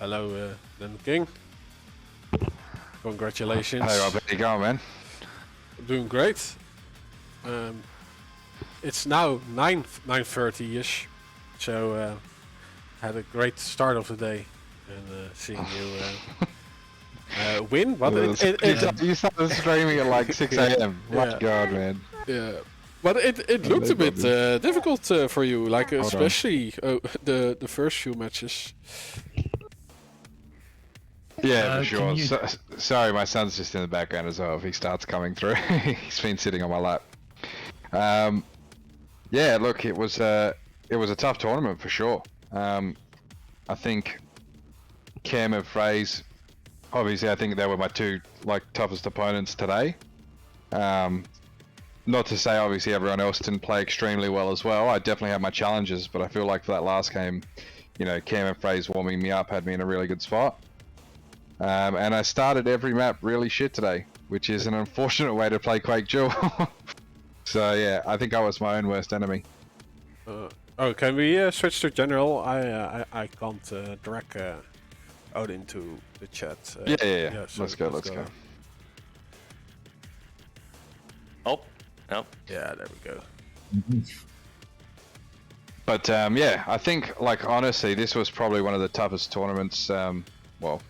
Hello, dandaking. Congratulations. Hey Rob, how you going, man? Doing great. It's now 9:30ish, so had a great start of the day, and seeing you win. But you started screaming at like 6 a.m. My Yeah. God, man. Yeah, but it looked a bit difficult for you, like especially the first few matches. Yeah, for sure. Sorry, my son's just in the background as well. If he starts coming through, he's been sitting on my lap. Yeah, look, it was a tough tournament for sure. I think Cam and Fraze, obviously, I think they were my two toughest opponents today. Not to say obviously everyone else didn't play extremely well as well. I definitely had my challenges, but I feel like for that last game, you know, Cam and Fraze warming me up had me in a really good spot. And I started every map really shit today, which is an unfortunate way to play Quake Duel. So yeah, I think I was my own worst enemy. Can we switch to general? I can't drag out into the chat. Yeah. So let's go. Oh, no. Yeah, there we go. But yeah, I think honestly, this was probably one of the toughest tournaments. Well,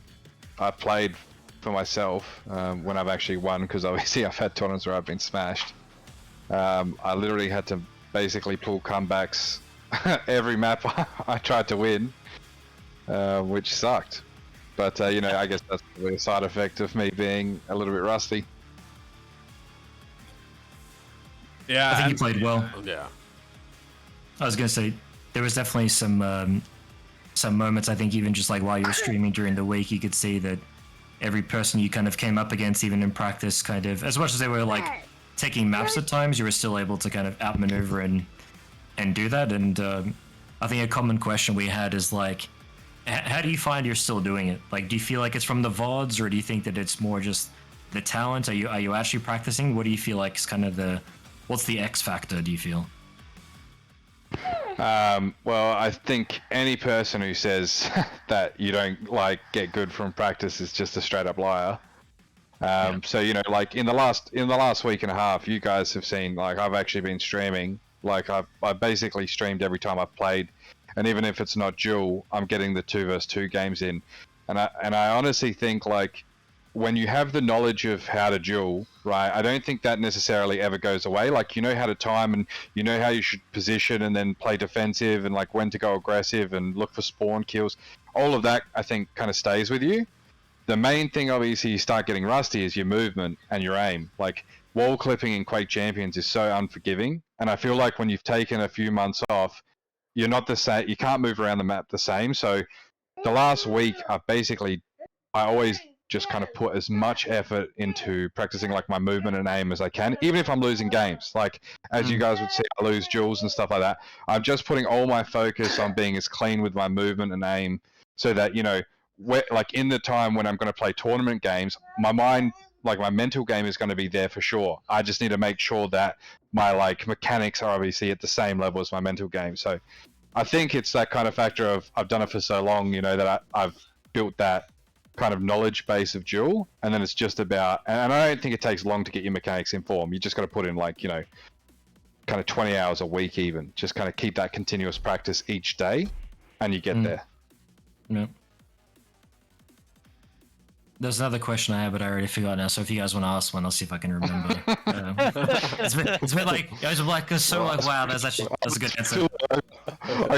I've played for myself when I've actually won, because obviously I've had tournaments where I've been smashed. I literally had to basically pull comebacks every map I tried to win, which sucked. But you know, I guess that's probably a side effect of me being a little bit rusty. Yeah, I think you played well. Yeah. I was gonna say there was definitely some moments. I think even just like while you were streaming during the week, you could see that every person you kind of came up against, even in practice, kind of as much as they were like taking maps at times, you were still able to kind of outmaneuver and do that. And I think a common question we had is like, how do you find you're still doing it? Like, do you feel like it's from the VODs, or do you think that it's more just the talent? Are you actually practicing? What do you feel like is kind of what's the X factor, do you feel? Well, I think any person who says that you don't get good from practice is just a straight up liar. So you know, in the last week and a half, you guys have seen I've actually been streaming. I basically streamed every time I've played, and even if it's not duel, I'm getting the 2 versus 2 games in. And I honestly think when you have the knowledge of how to duel, right, I don't think that necessarily ever goes away. You know how to time, and you know how you should position and then play defensive, and when to go aggressive and look for spawn kills. All of that, I think, kind of stays with you. The main thing, obviously, you start getting rusty is your movement and your aim. Wall clipping in Quake Champions is so unforgiving, and I feel like when you've taken a few months off, you're not the same. You can't move around the map the same. So the last week, I always just kind of put as much effort into practicing my movement and aim as I can, even if I'm losing games. As you guys would see, I lose duels and stuff like that. I'm just putting all my focus on being as clean with my movement and aim, so that, you know, in the time when I'm going to play tournament games, my mind, my mental game is going to be there for sure. I just need to make sure that my mechanics are obviously at the same level as my mental game. So I think it's that kind of factor of I've done it for so long, you know, that I've built that kind of knowledge base of duel, and then it's just about, and I don't think it takes long to get your mechanics in form. You just got to put in you know, kind of 20 hours a week, even just kind of keep that continuous practice each day, and you get there. Yeah. There's another question I have, but I already forgot now. So if you guys want to ask one, I'll see if I can remember. It's been like, I was so wow, that's a good answer. I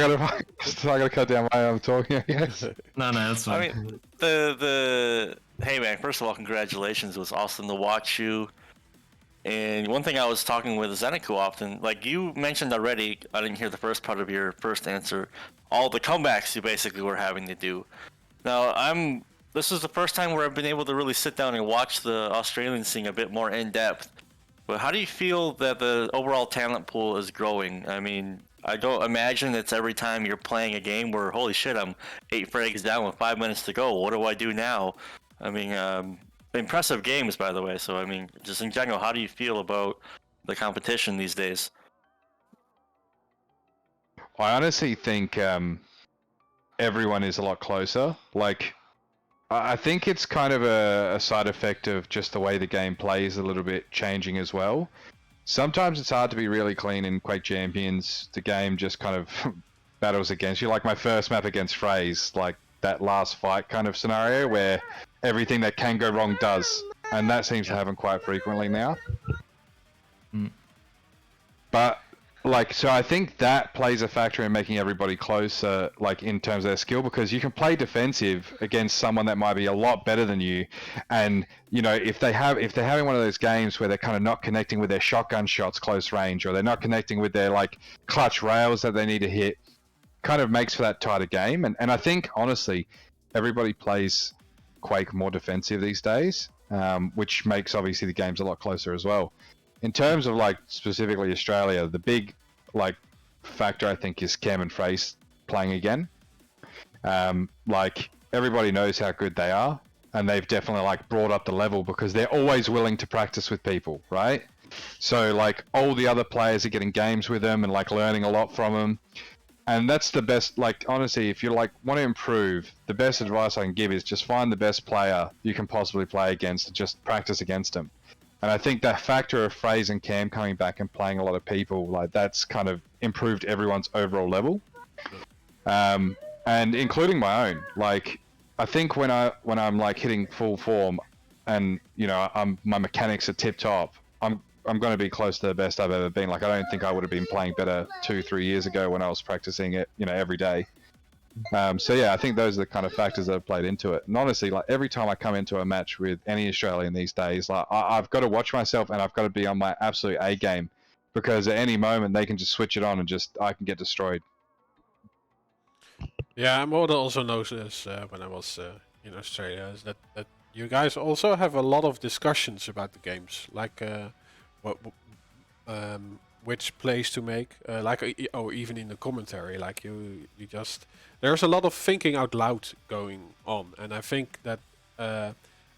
gotta cut down my talking, I guess. No, that's fine. I mean, hey man, first of all, congratulations. It was awesome to watch you. And one thing I was talking with Zeniku often, you mentioned already, I didn't hear the first part of your first answer, all the comebacks you basically were having to do. Now, this is the first time where I've been able to really sit down and watch the Australian scene a bit more in depth. But how do you feel that the overall talent pool is growing? I mean, I don't imagine it's every time you're playing a game where, holy shit, I'm 8 frags down with 5 minutes to go. What do I do now? I mean, impressive games, by the way. So, I mean, just in general, how do you feel about the competition these days? I honestly think everyone is a lot closer. Like, I think it's kind of a side effect of just the way the game plays a little bit changing as well. Sometimes it's hard to be really clean in Quake Champions. The game just kind of battles against you. Like my first map against Phrase, like that last fight kind of scenario where everything that can go wrong does. And that seems to happen quite frequently now. But like, so I think that plays a factor in making everybody closer, like in terms of their skill, because you can play defensive against someone that might be a lot better than you, and you know if they're having one of those games where they're kind of not connecting with their shotgun shots close range, or they're not connecting with their like clutch rails that they need to hit, kind of makes for that tighter game. And I think honestly, everybody plays Quake more defensive these days, which makes obviously the games a lot closer as well. In terms of like specifically Australia, the big like factor I think is Cam and Face playing again. Like everybody knows how good they are, and they've definitely like brought up the level because they're always willing to practice with people, right? So like all the other players are getting games with them and like learning a lot from them. And that's the best, like honestly, if you like want to improve, the best advice I can give is just find the best player you can possibly play against and just practice against them. And I think that factor of Phrase and Cam coming back and playing a lot of people, like that's kind of improved everyone's overall level, and including my own. Like I think when I'm like hitting full form, and you know my mechanics are tip top, I'm going to be close to the best I've ever been. Like I don't think I would have been playing better 2-3 years ago when I was practicing it, you know, every day. So yeah, I think those are the kind of factors that have played into it. And honestly, like every time I come into a match with any Australian these days, like I've got to watch myself and I've got to be on my absolute A game, because at any moment they can just switch it on and I can get destroyed. Yeah, and what I also noticed when I was in Australia is that you guys also have a lot of discussions about the games, like what which plays to make, or even in the commentary, like you just there's a lot of thinking out loud going on, and I think that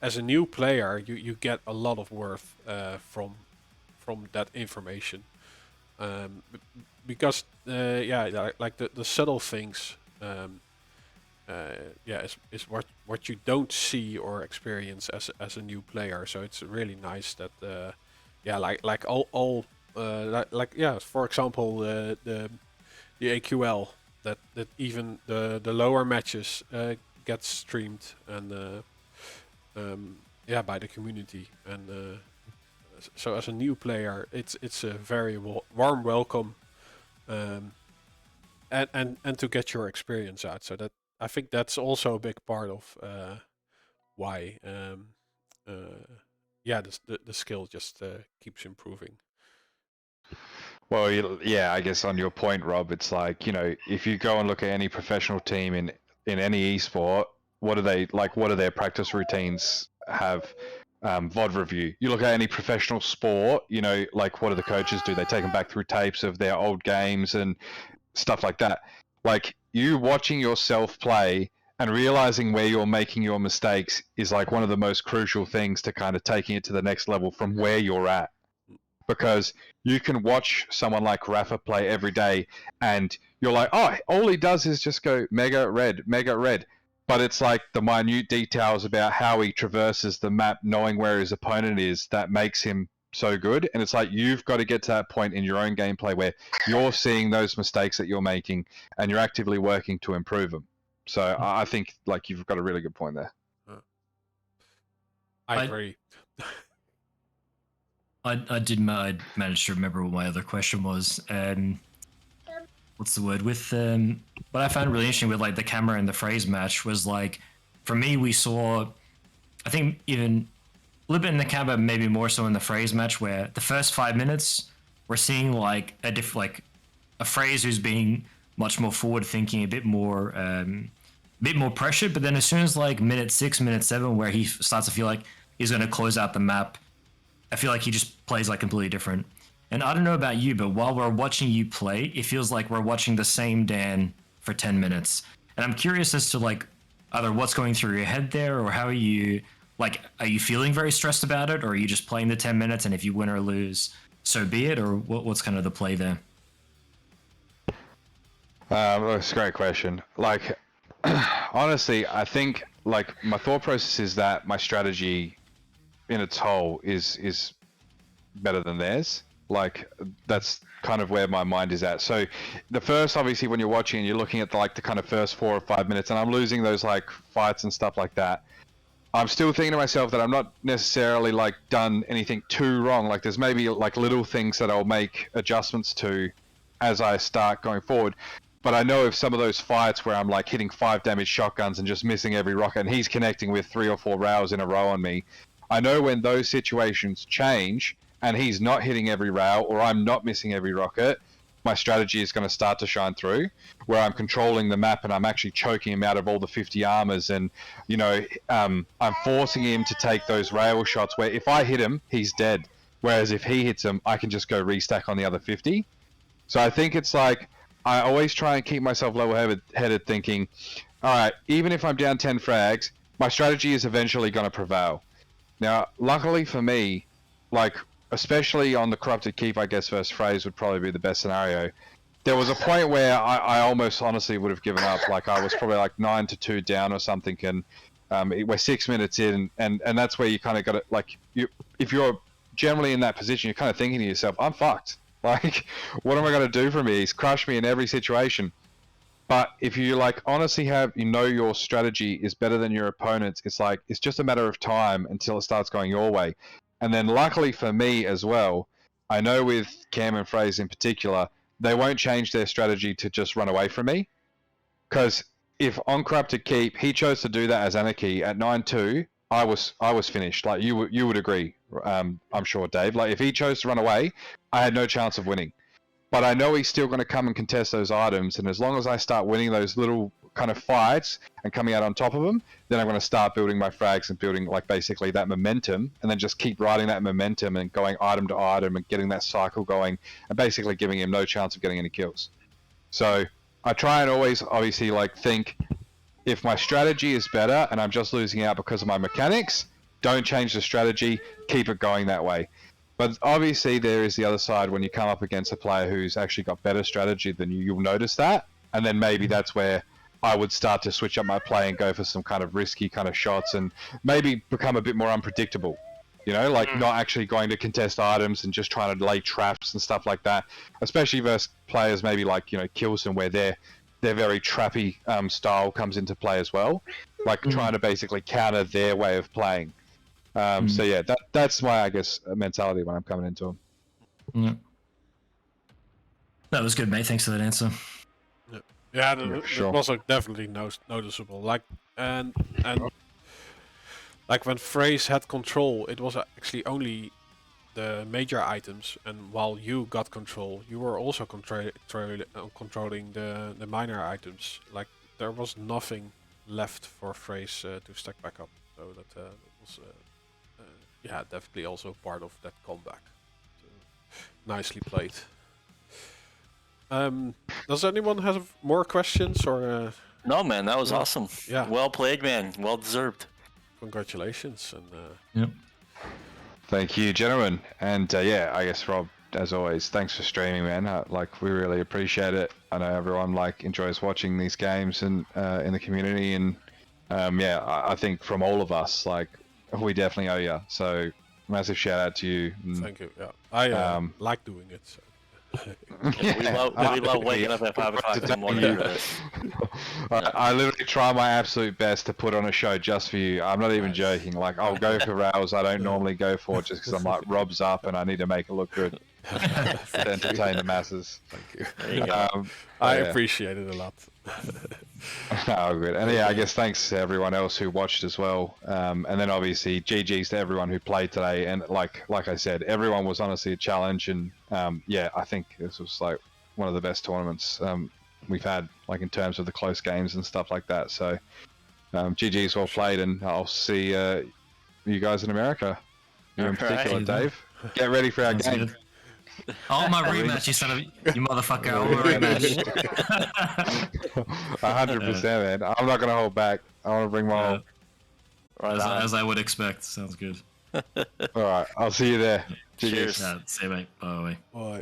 as a new player, you get a lot of worth from that information, because like the subtle things, is what you don't see or experience as a new player. So it's really nice that for example, the AQL, that even the lower matches get streamed and by the community, and so as a new player, it's a very warm welcome, and to get your experience out. So that I think that's also a big part of why the skill just keeps improving. Well, yeah, I guess on your point, Rob, it's like, you know, if you go and look at any professional team in any esport, what do their practice routines have? VOD review. You look at any professional sport, you know, like what do the coaches do? They take them back through tapes of their old games and stuff like that. Like you watching yourself play and realizing where you're making your mistakes is like one of the most crucial things to kind of taking it to the next level from where you're at. Because you can watch someone like Rafa play every day and you're like, oh, all he does is just go mega red. But it's like the minute details about how he traverses the map, knowing where his opponent is, that makes him so good. And it's like you've got to get to that point in your own gameplay where you're seeing those mistakes that you're making and you're actively working to improve them. So I think like you've got a really good point there. I agree. I managed to remember what my other question was. What's the word? With what I found really interesting with like the camera and the Phrase match was like, for me, we saw, I think even a little bit in the camera, maybe more so in the Phrase match, where the first 5 minutes we're seeing like a Phrase who's being much more forward thinking, a bit more pressured. But then as soon as like minute 6, minute 7, where he starts to feel like he's going to close out the map, I feel like he just plays like completely different. And I don't know about you, but while we're watching you play, it feels like we're watching the same Dan for 10 minutes. And I'm curious as to like either what's going through your head there, or how are you feeling very stressed about it, or are you just playing the 10 minutes and if you win or lose, so be it, or what's kind of the play there? That's a great question. Like, Honestly, I think like my thought process is that my strategy in its whole is better than theirs. Like that's kind of where my mind is at. So the first, obviously, when you're watching and you're looking at the kind of first 4 or 5 minutes, and I'm losing those like fights and stuff like that. I'm still thinking to myself that I'm not necessarily like done anything too wrong. Like there's maybe like little things that I'll make adjustments to as I start going forward. But I know if some of those fights where I'm like hitting 5 damage shotguns and just missing every rocket, and he's connecting with 3 or 4 rails in a row on me, I know when those situations change and he's not hitting every rail or I'm not missing every rocket, my strategy is going to start to shine through, where I'm controlling the map and I'm actually choking him out of all the 50 armors, and I'm forcing him to take those rail shots where if I hit him, he's dead. Whereas if he hits him, I can just go restack on the other 50. So I think it's like I always try and keep myself level-headed, thinking, all right, even if I'm down 10 frags, my strategy is eventually going to prevail. Now, luckily for me, like especially on the corrupted keep, I guess versus Phrase would probably be the best scenario. There was a point where I almost honestly would have given up. Like I was probably like 9-2 down or something, and we're 6 minutes in, and that's where you kind of got it. Like if you're generally in that position, you're kind of thinking to yourself, I'm fucked. Like, what am I going to do from here? He's crushed me in every situation. But if you like honestly your strategy is better than your opponent's, it's like it's just a matter of time until it starts going your way. And then luckily for me as well, I know with Cam and Phrase in particular, they won't change their strategy to just run away from me. Because if on Corrupted Keep he chose to do that as Anarchy at 9-2, I was finished. Like you would agree, I'm sure, Dave. Like if he chose to run away, I had no chance of winning. But I know he's still going to come and contest those items, and as long as I start winning those little kind of fights and coming out on top of them, then I'm going to start building my frags and building like basically that momentum, and then just keep riding that momentum and going item to item and getting that cycle going, and basically giving him no chance of getting any kills. So I try and always obviously like think if my strategy is better and I'm just losing out because of my mechanics, don't change the strategy, keep it going that way. But obviously there is the other side when you come up against a player who's actually got better strategy than you, you'll notice that. And then maybe that's where I would start to switch up my play and go for some kind of risky kind of shots and maybe become a bit more unpredictable. Like not actually going to contest items and just trying to lay traps and stuff like that. Especially versus players maybe like, Kilson, where their very trappy style comes into play as well. Like trying to basically counter their way of playing. So yeah, that's my, I guess, mentality when I'm coming into them. Yeah. That was good, mate. Thanks for that answer. Yeah, sure. it was like definitely noticeable. Like and like when Phrase had control, it was actually only the major items, and while you got control, you were also controlling the minor items. Like there was nothing left for Phrase to stack back up. So that was. Yeah, definitely also part of that comeback. So, nicely played. Does anyone have more questions or? No, man, that was awesome. Yeah. Well played, man. Well deserved. Congratulations and. Yep. Thank you, gentlemen. And yeah, I guess Rob, as always, thanks for streaming, man. We really appreciate it. I know everyone enjoys watching these games and in the community, and yeah, I think from all of us, we definitely owe you. So massive shout out to you. Thank you. Yeah, I like doing it. So. Yeah, we love waking up at 5 o'clock in the morning. I literally try my absolute best to put on a show just for you. I'm not even joking. Like I'll go for rails I don't normally go for just because I'm like Rob's up and I need to make it look good to entertain the masses. Thank you. There you go. I appreciate it a lot. Oh, good. And yeah, I guess thanks to everyone else who watched as well. And then obviously GG's to everyone who played today. And like I said, everyone was honestly a challenge. And yeah, I think this was one of the best tournaments we've had, in terms of the close games and stuff like that. So GG's well played, and I'll see you guys in America. You in particular, Dave. Get ready for our game. Good. Oh, my rematch, you son of you motherfucker! Oh, my rematch. 100%, man. I'm not gonna hold back. I want to bring my all. As I would expect. Sounds good. All right, I'll see you there. Cheers. Say, mate. Bye. Bye.